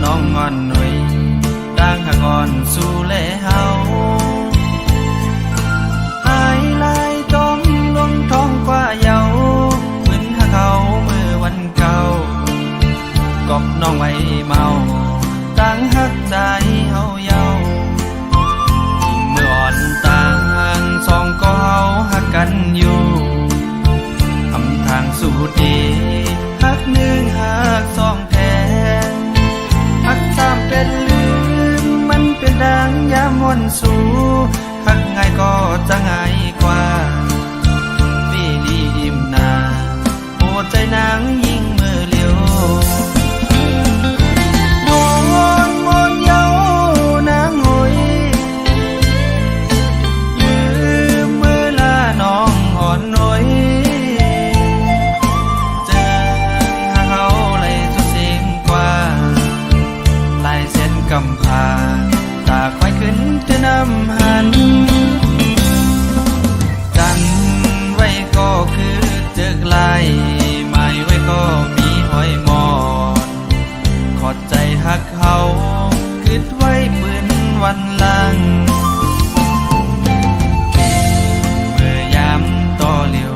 น้องงอนหน่อยร่างหากอ่อนสู่แลเฮาหายลายต้องลงท้องกว่าเยาเหมือนหาเขาเมื่อวันเก่ากอบน้องไว้เมาต่างหักใจเฮาเยาเมื่ออ่อนต่างสองก็เฮาหักกันอยู่ทำทางสู่ดีหักหนึ่งหักสองแท้หักสามเป็นลืมมันเป็นดังยามวนสู่หักง่ายก็จะง่ายกว่าปีลีอิ่มนาโอ้ใจนางยิ่งมือเลี้ยวกำพาตาควายขึ้นจะนำหันจันไว้ก็คือเจอกลายหมายไว้ก็มีหอยมอนขอดใจหักเขาคิดไว้ปืนวันลังเมื่อยามต่อเหลียว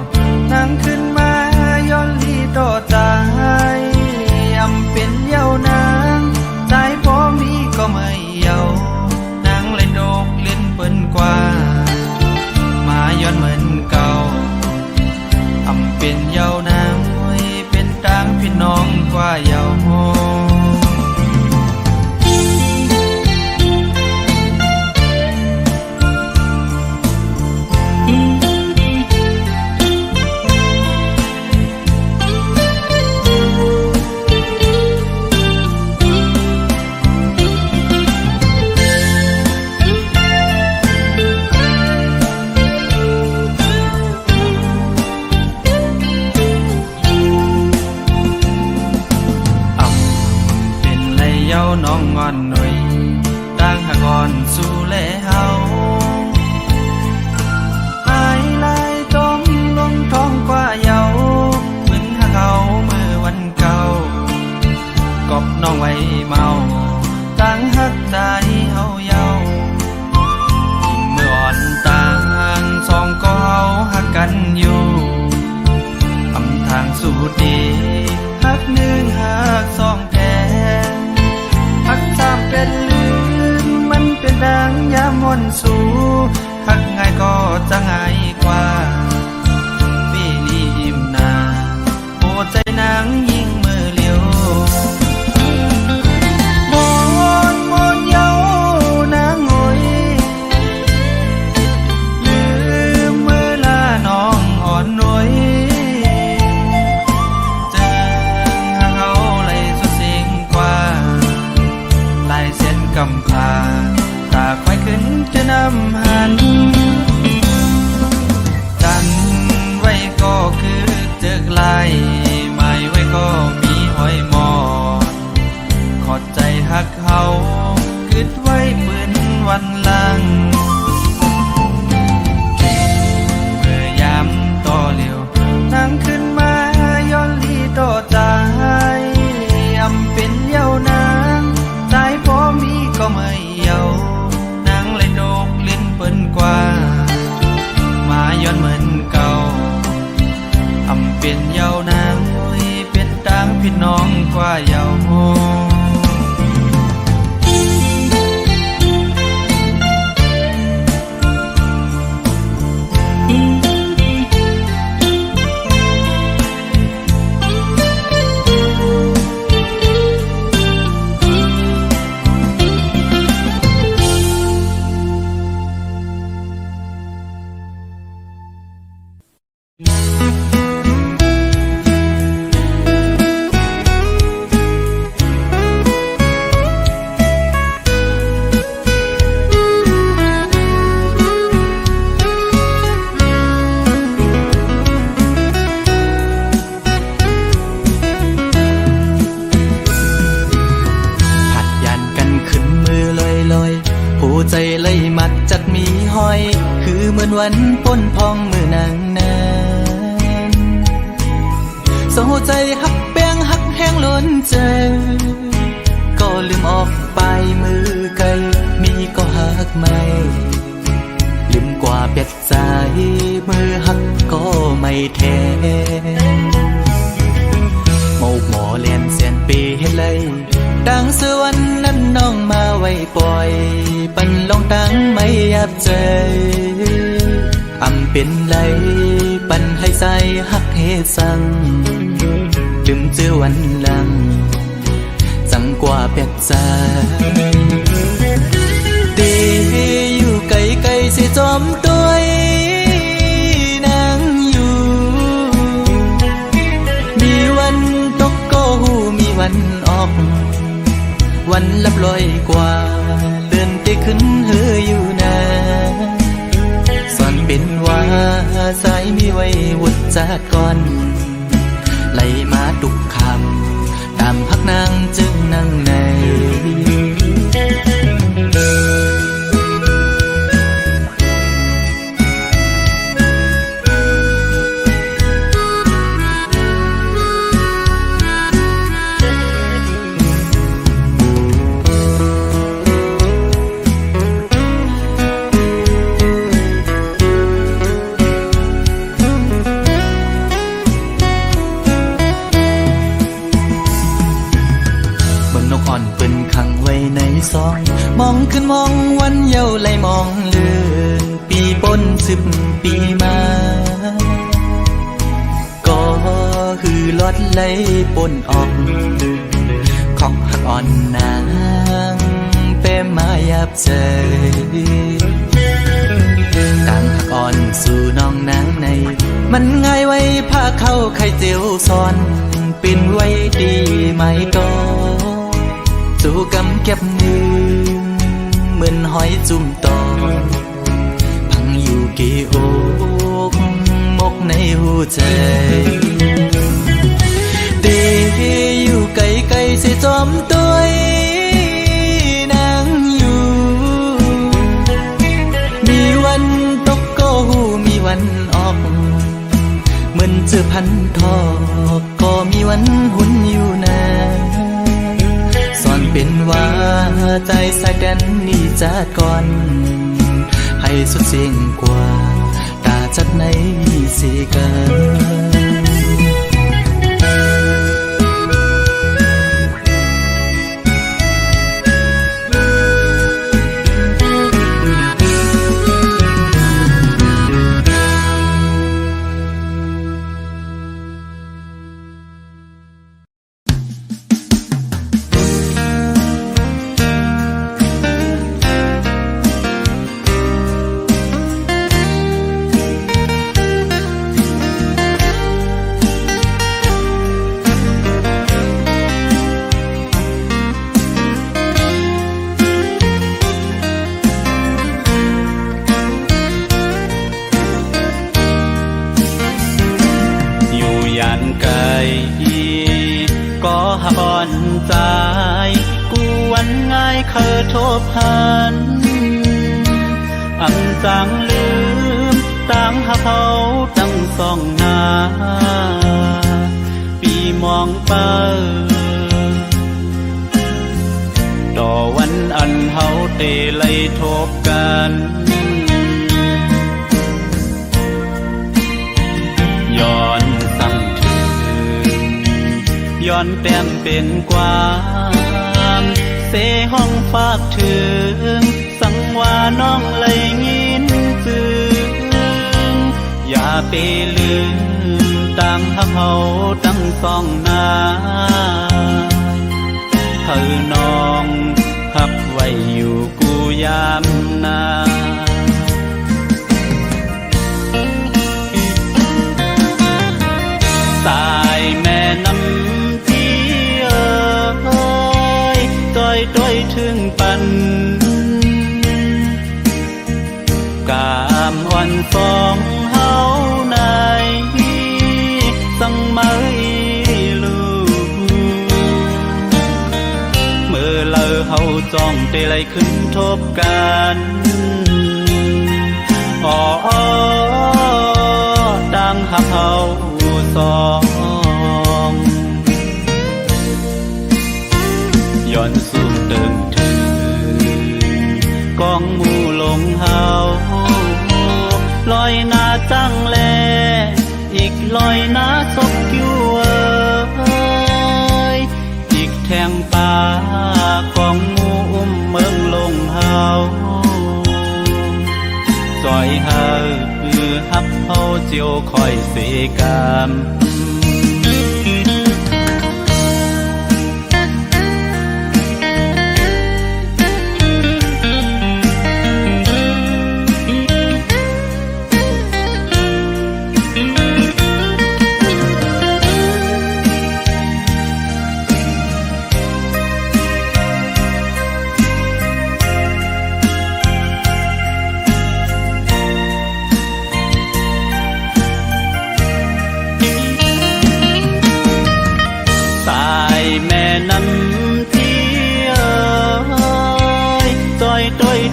นั่งขึ้นมาย้อนลีต่อใจอำเป็นเย้านางใจพอมีก็ไม่เยานางเล่นโดกเล่นเปิ้นกว่ามาย้อนเหมือนเก่าอำเป็นเยานางเป็นต่างพี่น้องกว่าเยาโฮน้องงอนหน่อยต่างหากอ่อนสู่แลเฮาหายลายต้องลงท้องกว่าเยาเหมือนหาเขาเมื่อวันเก่ากอบน้องไว้เมาต่างหักใจเฮาเยาเมื่ออ่อนต่างสองก็เฮาหักกันอยู่ทำทางสู่ดีหักหนึ่งหักสองแท้หักสามเป็นลืมมันเป็นดังยามวนสู่หักง่ายก็จะง่ายกว่าปีลีอิ่มนาโอ้ใจนางยิ่งมือเลี้ยวมอนเยานางหอยลืมเมื่อลาน้องอ่อนหน่วยเจอหาเขาเลยสุดสิ่งกว่าลายเส้นกำพาตาควายขึ้นจะนำหันจันไว้ก็คือเจอกลายหมายไว้ก็มีหอยมอนขอดใจหักเขาคิดไว้ปืนวันลังเมื่อยามต่อเหลียวนั่งขึ้นมาย้อนลีต่อใจอำเป็นเย้านางใจพอมีก็ไม่เยานางเลยโดกเล่นเปิ้นกว่ามาย้อนเหมือนเก่าอำเป็นเยานางเป็นต่างพี่น้องกว่าเยาโฮใจเลยมัดจัดมีห้อยคือเหมือนวันป้นพองมือนางนั้นโซใจหักแป้งหักแห้งล้นใจก็ลืม มือหักก็ไม่แท้โมกหมอเลียนเสียนปีให้เลยดังสวรรค์นั้นน้องมาไว้ปล่อยปันลองตั้งไม่ยับใจอำเป็นไรปันให้ใส่หักเฮสังดื่มเจอวันหลังจังกว่าแปดใจตีอยู่ไกลไกลสิจอมตัวนางอยู่มีวันตกก็หูมีวันออกวันลับลอยกว่าเลื่อนไปขึ้นเฮืออยู่นะสอนเป็นว่าสายมีไว้วุดจากก่อนไหลมาทุกคำตามพักนางจึงนั่งในซองมองขึ้นมองวันเยาว์ไหลมองเลือนปีปน10 ปีมาก็คือลอดไหลปนออกของหักอ่อนนางเป้มายับใจต่างหักอ่อนสู่น้องนางในมันง่ายไว้ผ้าเข้าไข่เจียวซ้อนเป็นไว้ดีไหมก็สู่กำเก็บมือเหมือนหอยจุ่มตอพังอยู่กี่อกมกในหัวใจตีอยู่ไกลไกลสิจอมตัวนางอยู่มีวันตกก็หูมีวันออกเหมือนเจอพันทอกก็มีวันหุ่นอยู่นะเป็นว่าใจสายแดนนี่จัดก่อนให้สุดเสียงกว่าตาจัดในสีกัน ใจกวนง่ายเคยทบหันอันจางลืมต่างหาเขาตั้งสองหน้าปีมองไปต่อวันอันเฮาเตไลทบกันย้อนสั่งถึงย้อนแต้มเป็นกว้างเสห้องฝากถึงสั่งว่าน้องเลยยินซึ้งอย่าไปลืมต่างหักเฮาตั้งสองหน้าเธอน้องหักไว้อยู่กูยามนาสายแม่น้ำที่ต้อยถึงปันกามอ่อนฟองเฮาในสังไม่ลูเมื่อเลอเฮาจ้องเตไลขึ้นทบกันอ๋อดังหักเฮาสองย้อนสูงเติมถึงกองหมู่ลงเฮาลอยน้ ลอยน้าศพอยู่อีกแทงป่าของงูอุ้มเมืองลงเฮาซอยเฮาฮับเฮาเจียวคอยเสกาม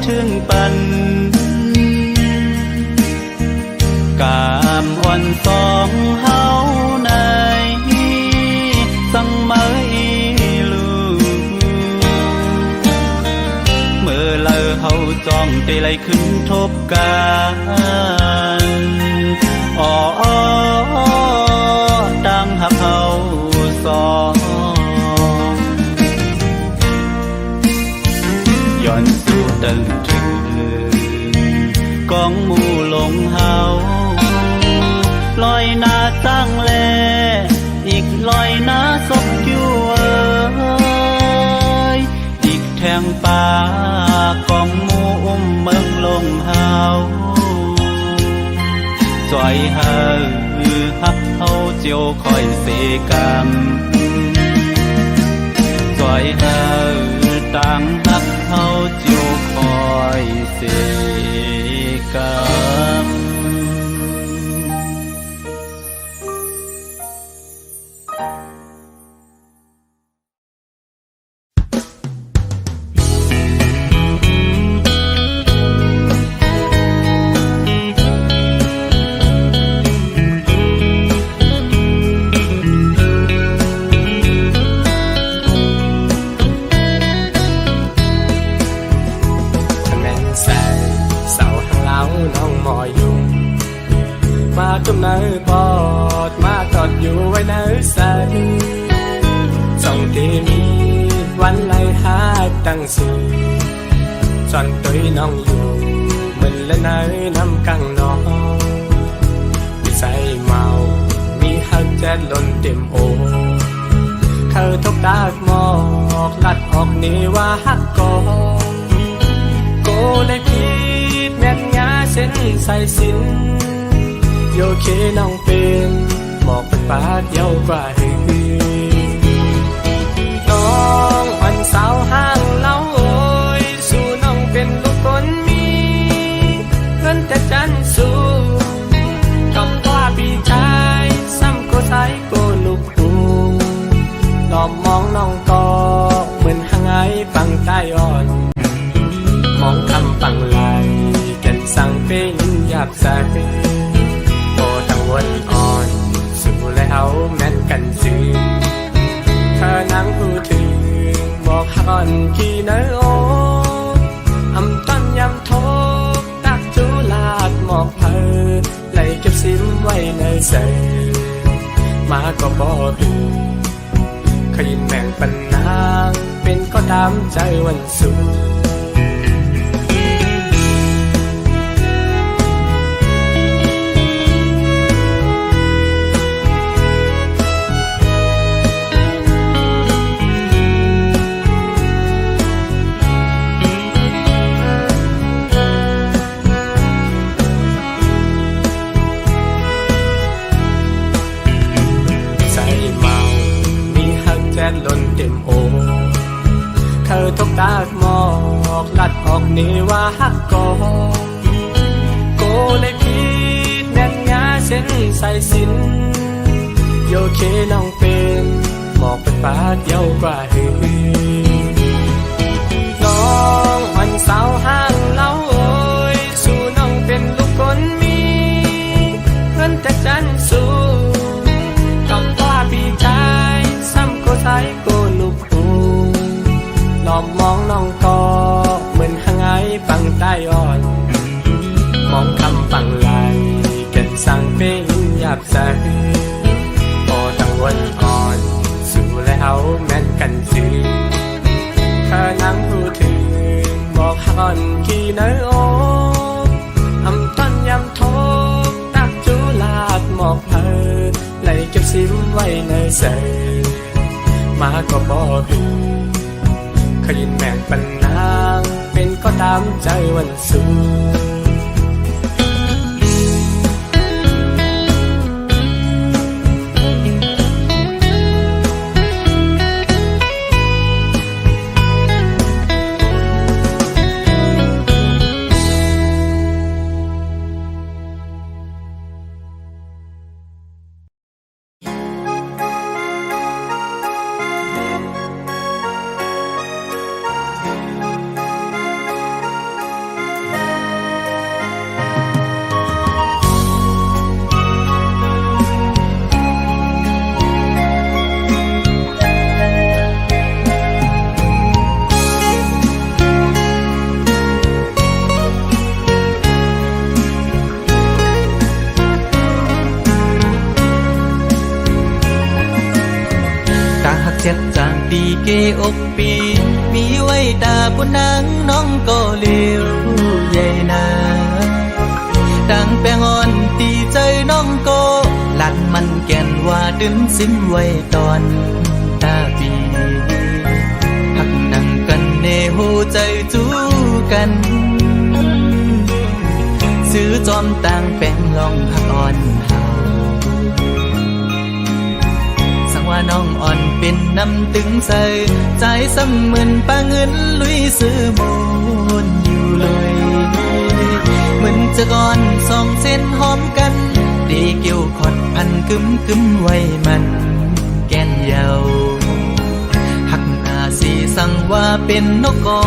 ถึงปันกามอ่อนสองเฮาในสังไม่ลูเมื่อเลอเฮาจ้องเตไลขึ้นทบกันอ๋อดังหักเฮาสองย้อนสู่ตึงถึงกองหมู่ลงเฮาลอยหน้าตั้งแลอีกลอยหน้าศพอยู่อีกแทงป่ากองหมู่อุ้มเมืองลงเฮาจอยเฮาฮักเฮาเจียวคอยเสกามจอยเฮาต่างฮักเฮาเจียวคอยเสกามจุ่มเนื้อปอดมาตอดอยู่ไว้เนื้อใสส่งที่มีวันไล่หาตั้งสื่อจอนตุยน้องอยู่มันและเนื้อน้ำกังนองมีใส่เมามีหักแจ๊ดล้นเต็มโอเธอทบตากหมอกลัดออกนี่ว่าหักกอโกเลยคิดแม่นงาเส้นใส่สินโยเคน้องเป็นบอกเป็นปากเย้ากว่าหือน้องวันสาวห้างเล่าโอยสู่น้องเป็นลูกคนมีเงินแต่จันสู้กับว่าพี่ชายซ้ำก็ใช้ก็ลูกหูหลอบมองน้องก็เหมือนหางไอปังใต้อ่อนมองคำปังไหลกันสั่งเป็นหยาบใสวันอ่อนสู่แล้วแม่นกันซื้อเธอนั่งผู้ถือบอกหักกี่เนื้อโออำต้นยำโทกตักจูลาดหมอกเพอไหลเก็บซิมไว้ในเสมาก็บอกเคยยินแม่งปันนางเป็นก็ตามใจวันสู่ล้นเต็มโอเธอทบตากหมอกลัดออกนี่ว่าหักกอโกเลยคิดแน่นงาเส้นใส่สินโยเคน้องเป็นบอกเป็นปากเย้ากว่าหือน้องวันสาวห้างเล่าโอยสู่น้องเป็นลูกคนมีเงินแต่จันสู้กับว่าพี่ชายซ้ำก็ใช้ก็ลูกหูหลอบมองน้องก็เหมือนหางไอปังใต้อ่อนมองคำปังไหลกันสั่งเป็นหยา ยับใส่พอตะวันอ่อนสู่แล้วแม่นกันสิถ้านั่งพูดถึงบอกหันกี่เนื้อโออำต้นยำโทตักจูลาดหมอกเพอไหลเก็บซิมไว้ในใส่มาก็บอกหึงขยินแม่งปันนางเป็นก็ตามใจวันสูเจ็ดจางปีเกอกปีมีไว้ตาบนนางน้องก็เลี้ยวใหญ่นาดังแปงอ่อนตีใจน้องก็หลัดมันแก่นว่าดึงสิ้นไว้ตอนตาปีหักนั่งกันเนหูใจจูกันซื้อจอมต่างแปงลองหักอ่อนว่าน้องอ่อนเป็นน้ำตึงใส่ใจซ้ำเหมือนปลาเงินลุยซื้อมูลอยู่เลยเหมือนจะก่อนสองเส้นหอมกันดีเกี่ยวขอดพันกึมไว้มันแก่นยาวหักหน้าสีสั่งว่าเป็นนกกอ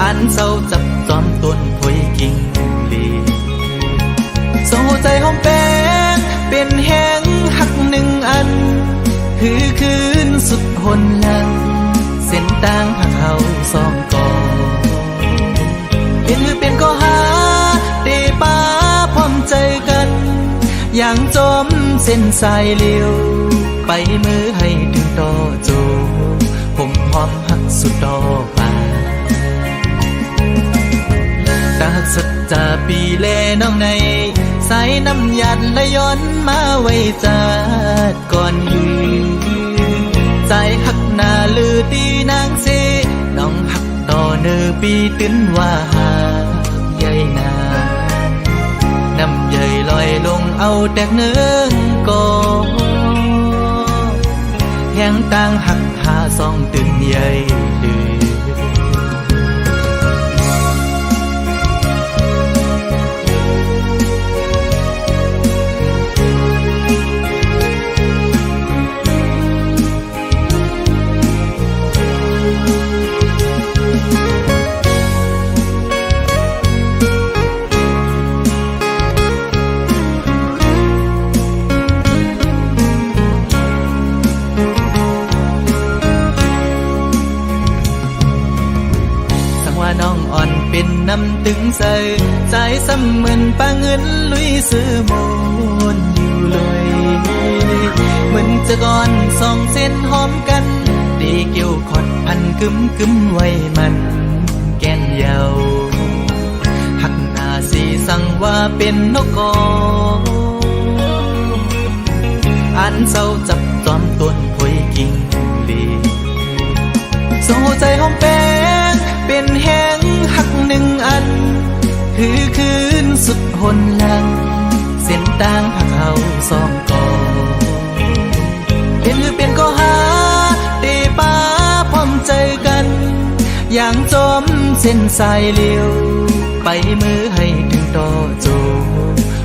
อันเศร้าจับจอมต้นพวยกิ่งลีโซ่ใจหอมแป้งเป็นแห้งหักหนึ่งอันคือคืนสุดหนหลังเส้นต่างหักเขาสองก่อเป็นก็หาเดป้าพร้อมใจกันอย่างจมเส้นสายเลี้ยวไปมือให้ถึงต่อโจผมหอมหักสุดต่อป่าตาหักสัจจาปีแลน้องในสายน้ำยัดและย้อนมาไว้จัดก่อนยืนใจหักหน้าลือตีนางเสน้องหักต่อเนื้อปีตื้นว่าหาใหญ่นาน้ำใหญ่ลอยลงเอาแตกเนื้อก่อแห่งต่างหักหาสองตื่นใหญ่ลือน้องอ่อนเป็นน้ำตึงใส่ใจซ้ำเหมือนปลาเงินลุยซื้อมูลอยู่เลยเหมือนจะก่อนสองเส้นหอมกันดีเกี่ยวขอดพันกึมไว้มันแก่นยาวหักหน้าสีสั่งว่าเป็นนกกออันเศร้าจับจอมต้นพวยกิ่งลีโซ่ใจหอมแป้งเป็นแห้งหักหนึ่งอันคือคืนสุดหนหลังเส้นต่างหักเขาสองก่อเป็นก็หาเดป้าพร้อมใจกันอย่างจมเส้นสายเลี้ยวไปมือให้ถึงต่อโจ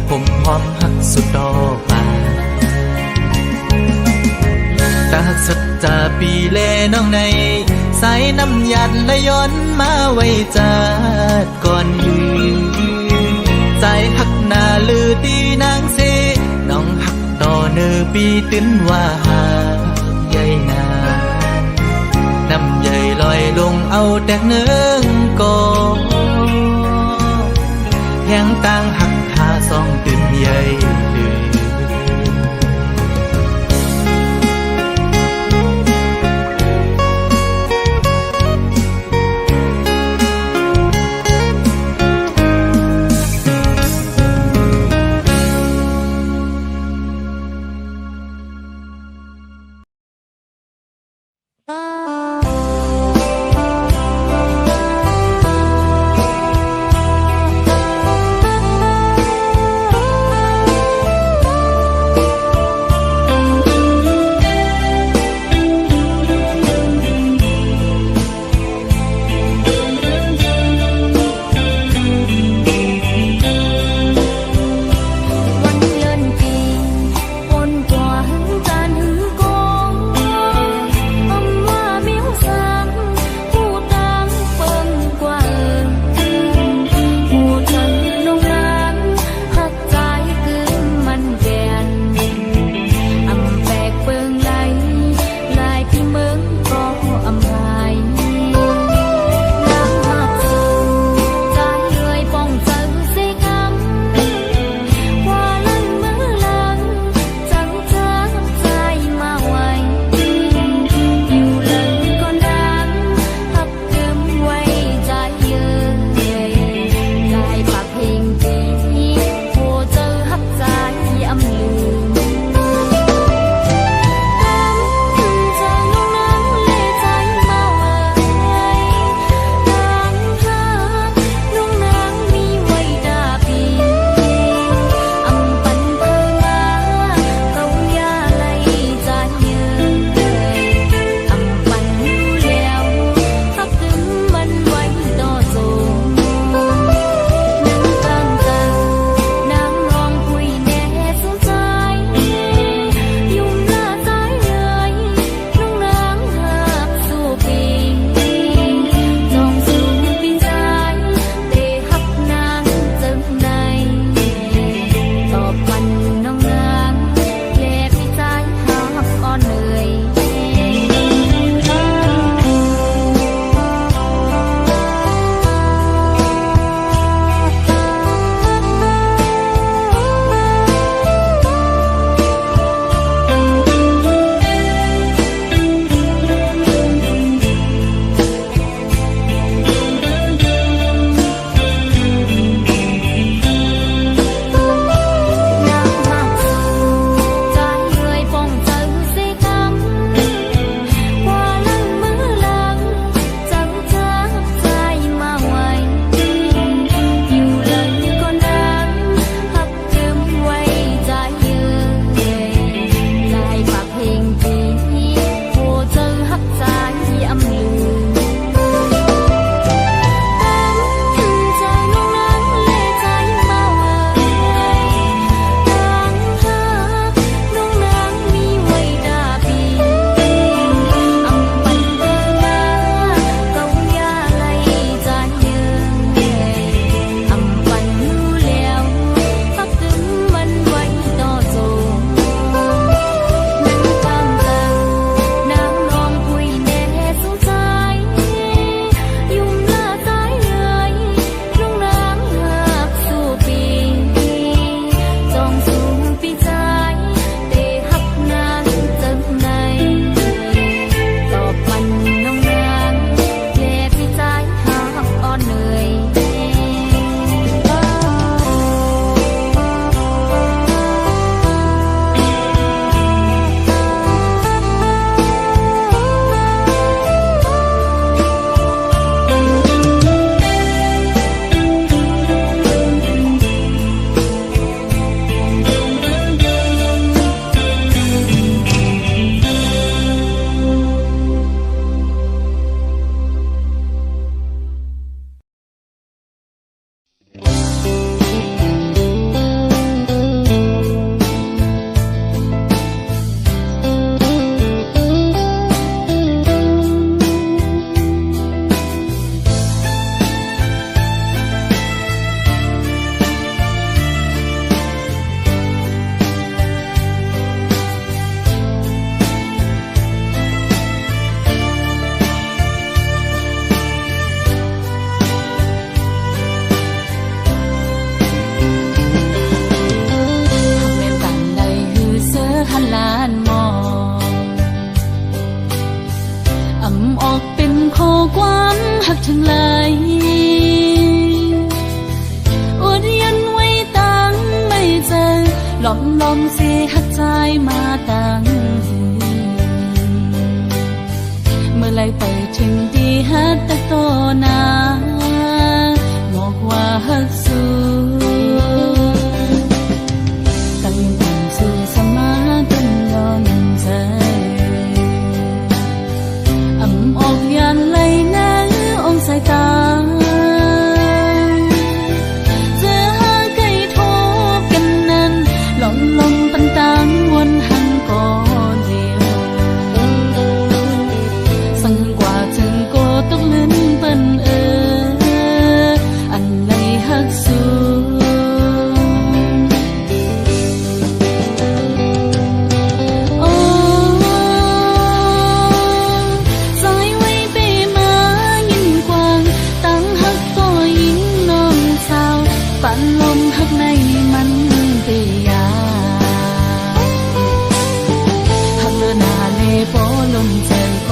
ผมหอมหักสุดต่อป่าตาหักสัจจาปีแลน้องในสายน้ำยัดและย้อนมาไว้จัดก่อนยืนใจหักหน้าลือตีนางเสน้องหักต่อเนื้อปีตื้นว่าหาใหญ่นาน้ำใหญ่ลอยลงเอาแตกเนื้อก่อแห่งต่างหักหาส ความหักทั้งหลายอดยันไว้ตั้งไม่เจอหลอมเสียหักใจมาตั้งเมื่อไรไปถึงที่หัดตะโตนาบอกว่าหักสู้ตั้งยังต่างสู่สมากันยอมใจออกยันเลยนะองสายตาเจอหาไก่ทบกันนั้นลมปันตังวนหันก่อนเดียวสั่งกว่าถึงโกตกลิ้นเปิ้นอันไหนหักสู้ปั่นลมหักในมันเตียหักเลือหน้าเลโปลมใจโอ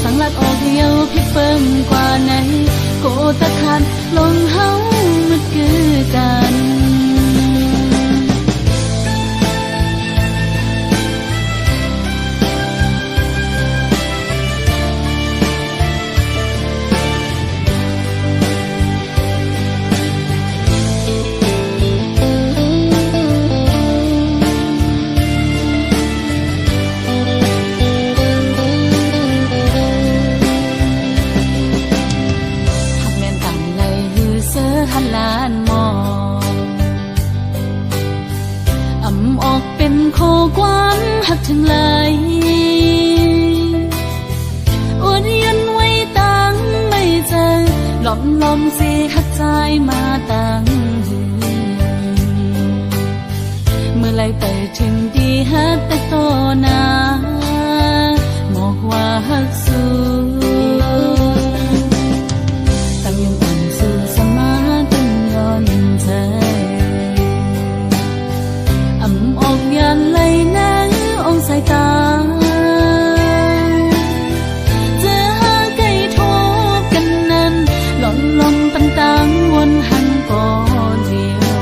สังลัดออกเดียวพิเปิ่มกว่าไหนโกตะคันลงเฮามันคือกันล้านมองออกเป็นข้อความหักทั้งหลายอดยันไว้ตั้งไม่เจอหลอมเสียหักใจมาตั้งเมื่อไรไปถึงที่หัดตะโตนาบอกว่าหักสู้ตั้งยังต่างสู่สมาใจออกยันเลยนะองสายตาเจอหาไก่ทบกันนั้นลมปันตังวนหันก่อนเดียว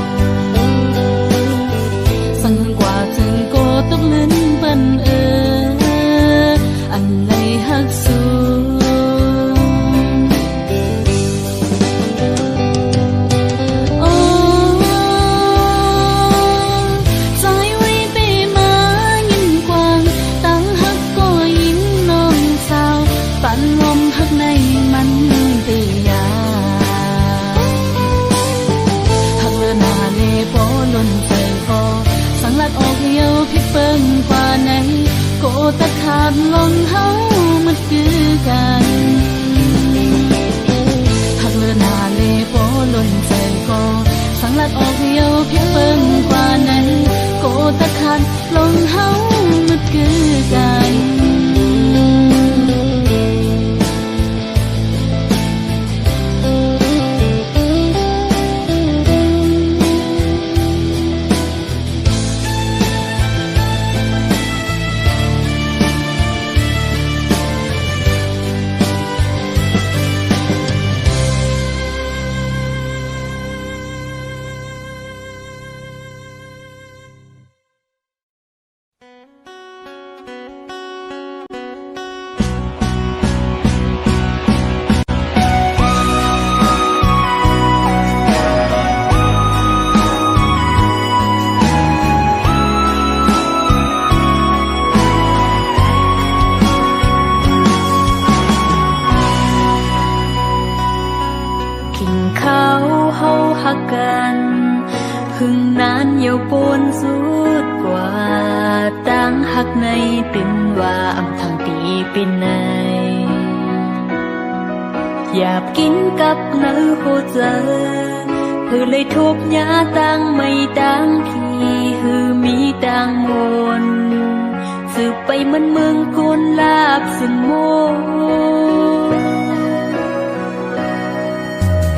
สั่งกว่าถึงโกตกลิ้นเปิ้นอันไหนหักสู้ออกเดียวพิเปิ่มกว่าไหนโกตะขาดลงเฮามันคือกันหักเลือหน้าเลโปล้นใจก็สังลัดออกเดียวพิเปิ่มกว่าไหนโกตะขาดลงเฮามันคือกันหึงนานเยียวปนสุดกว่าตั้งหักในเป็นว่าอำทางตีเป็นในอยากกินกับเนื้อโคเจอเพื่อเลยทุบยาตั้งไม่ตั้งที่หือมีตั้งมนสืบไปมันเมืองกุนลาบสึงโม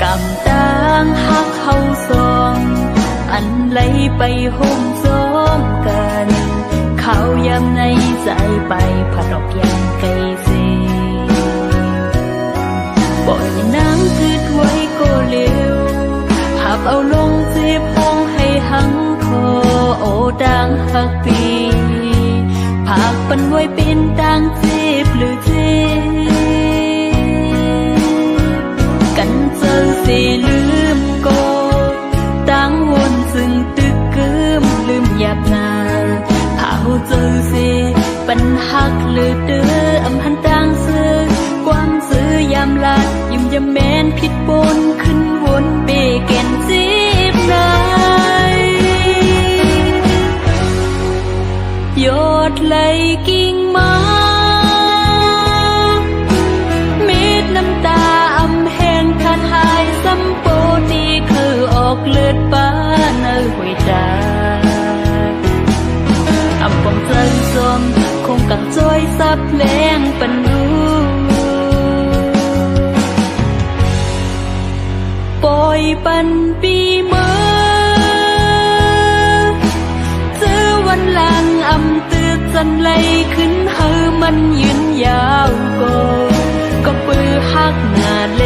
กำตั้งหักเขาซองอันไหลไปห่มซ้อมกันเขายำในใจไปผัดออกยังไกลเสี ปันไว้เป็นต่างเจ็บหรือเจ็บกันเจอเสียลืมก็ต่างวนซึ่งตึกเกิมลืมหยาบนาหาเจอเสียปัญหักหรือเด้ออำหันต่างเสือความซื้อยามลาดยิ้มยำแมนผิดปนขึ้นวนเบแก่นจีบนายยอดไหลกิ่งไม้เม็ดน้ำตาอำแห้งขาดหายซ้ำโปตีคือออกเลือดป้าเนื้อหวยตาอำปองใจจอมคงกังจ้อยซับแรงปันรู้ปล่อยปันปีเมื่อเจอวันหลังอำตือจันไหลขึ้นเฮอมันยืนยาวก็ปือหักหน้าเล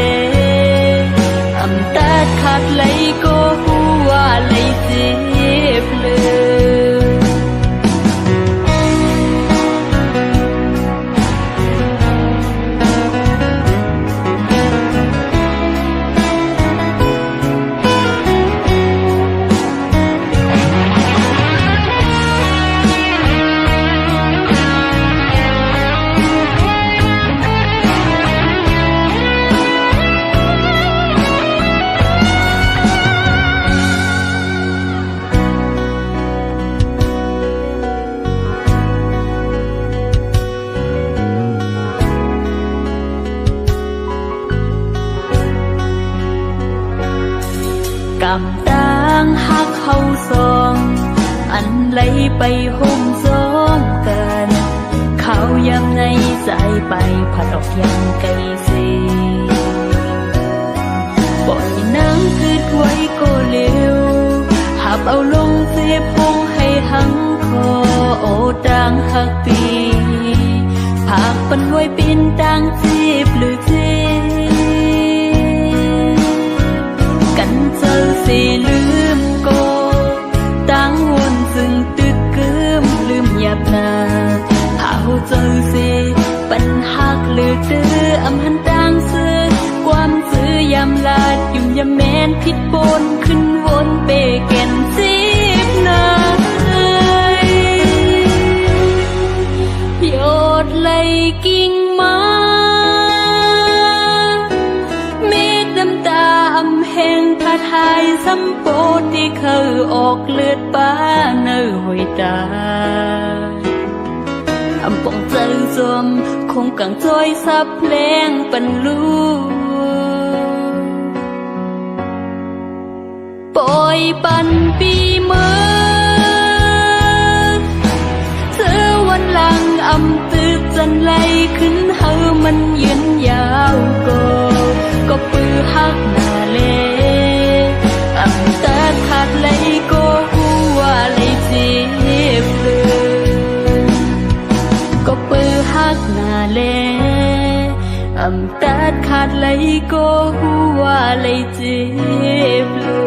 อำตาขาดไหลก็หัวไหลเจ็บเลยกำต่างหักเข้าซองอันไหลไปห่มซ้อมกันเขายำในใจไปผัดออกยังไกลเสีปล่อยน้ำคืดไว้ก็เร็วหับเอาลงเสียพงให้หังคอโอต่างหักปีผากปันไว้เป็นต่างจีบหรือเจ็กันเจอเสียลืมก็ต่างวนซึ่งตึกเกิมลืมหยาบนาหาเจอเสียปัญหักหรือเด้ออำหันต่างเสือความซื้อยำลาดยุ่มยำแมนผิดปนขึ้นวนเปแก่นจีบนาโยดไหลกิ่งไม้เม็ดน้ำตาอำแห้งขาดหายซ้ำโปที่เคยออกเลือดป้าเนื้อหวยตาอำปองใจจอมคงกังจ้อยซับแรงปันรู้ปล่อยปันปีเมื่อเจอวันหลังอำตือจันไหลขึ้นเฮอมันยืนยาวก็ปือหักหน้าเลอำตาขาดไหลก็หัวไหลเจ็บเลยก็ปือหักหน้าเลอำตาขาดไหลก็หัวไหลเจ็บเลย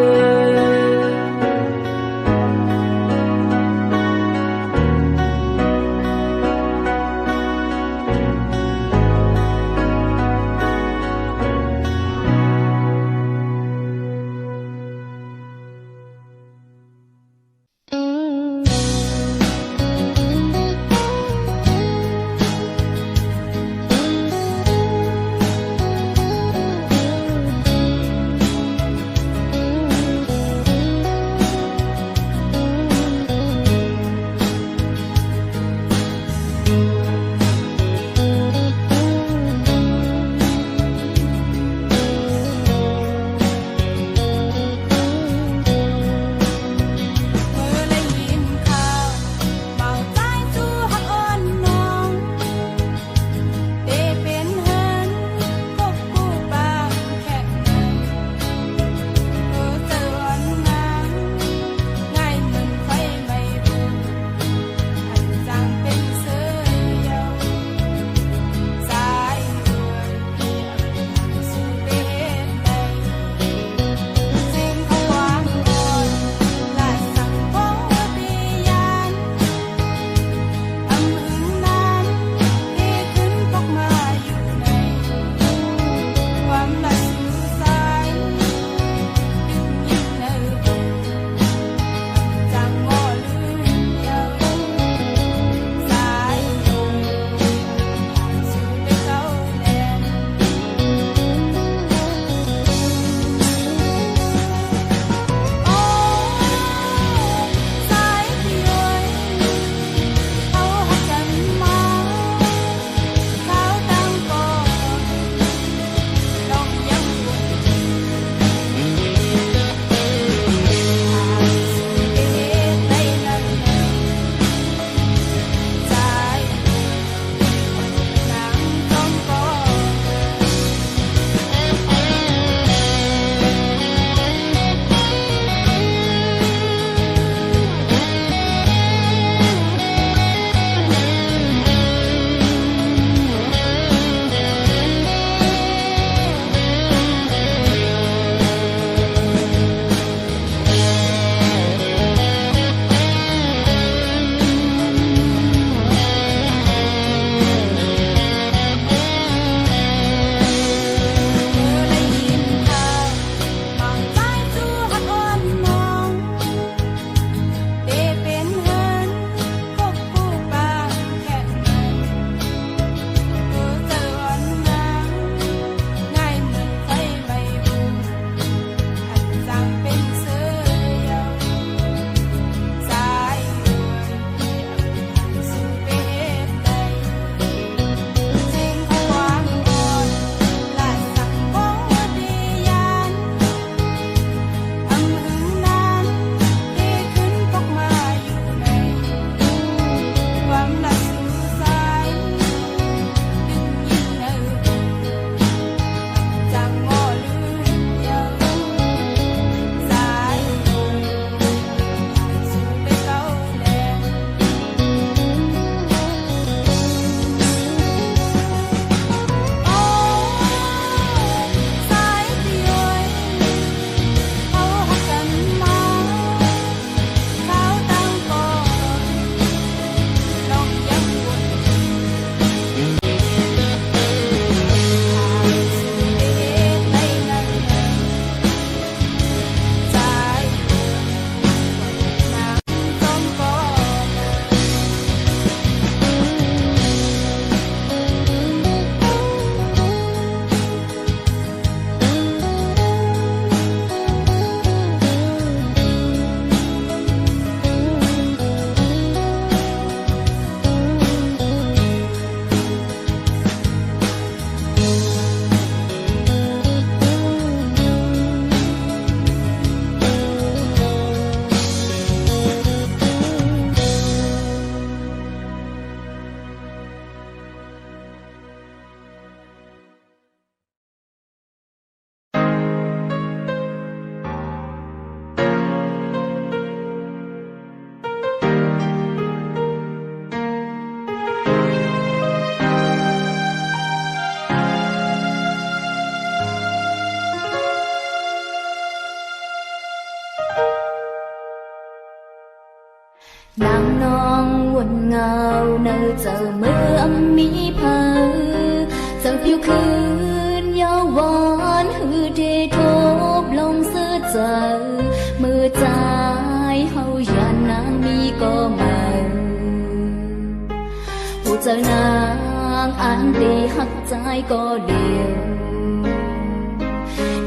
อันดีหักใจก็เดียว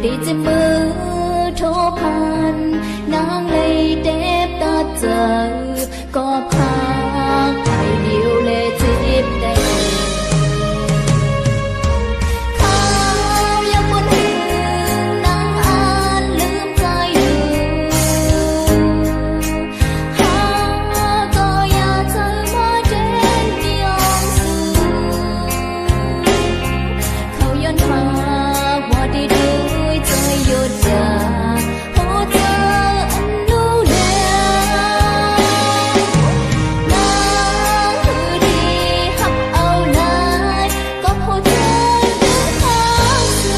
ดีจะมือโทรผ่านนางเลยเด็บตาเจอก็พาไปเดียวเลยจีบได้ข้าวยังบนหึงนางอ่านลืมใจอยู่หาก็อยากเธอมาเด่นยองสูเขาย้อนมาว่าได้ด้วยใจหยุดยาโอ้เธออันรู้แล้วนางคือดีหักเอาหลายก็เพราะเธออยู่ข้างสู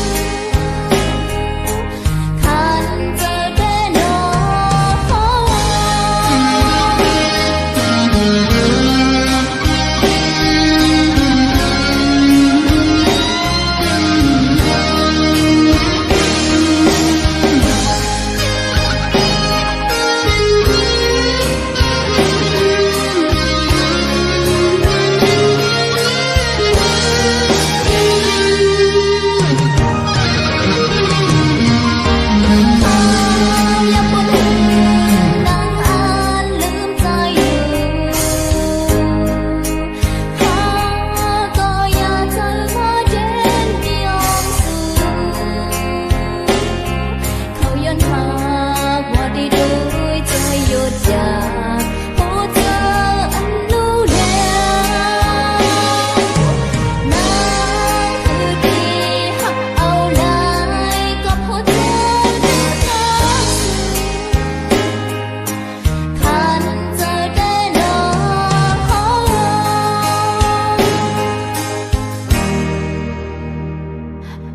คันเจอได้หนอยังบ่ถึงนางอ่านลืมใจอยู่หาก็อยากเธอมาเด่นยองสูเขาย้อนหาว่าได้ด้วยใจหยุดยาโอ้เธออันรู้แล้วนางคือดีหักเอาหลายก็เพราะเธออยู่ข้างคันเจอได้หนอ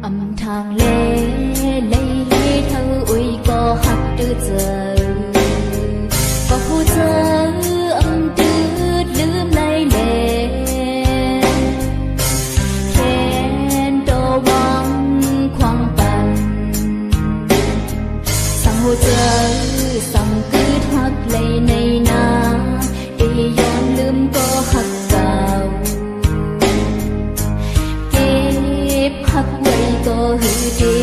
อำทางเลเธออุ้ยก็หักดื้อเจอก็ผู้เธออำดื้อลืมเลยแค้นตัวหวังความปันสั่งหัวเจอสั่งคืดหักเลยในนาอีย้อนลืมก็หักเก่าเก็บหักไว้ก็หือดี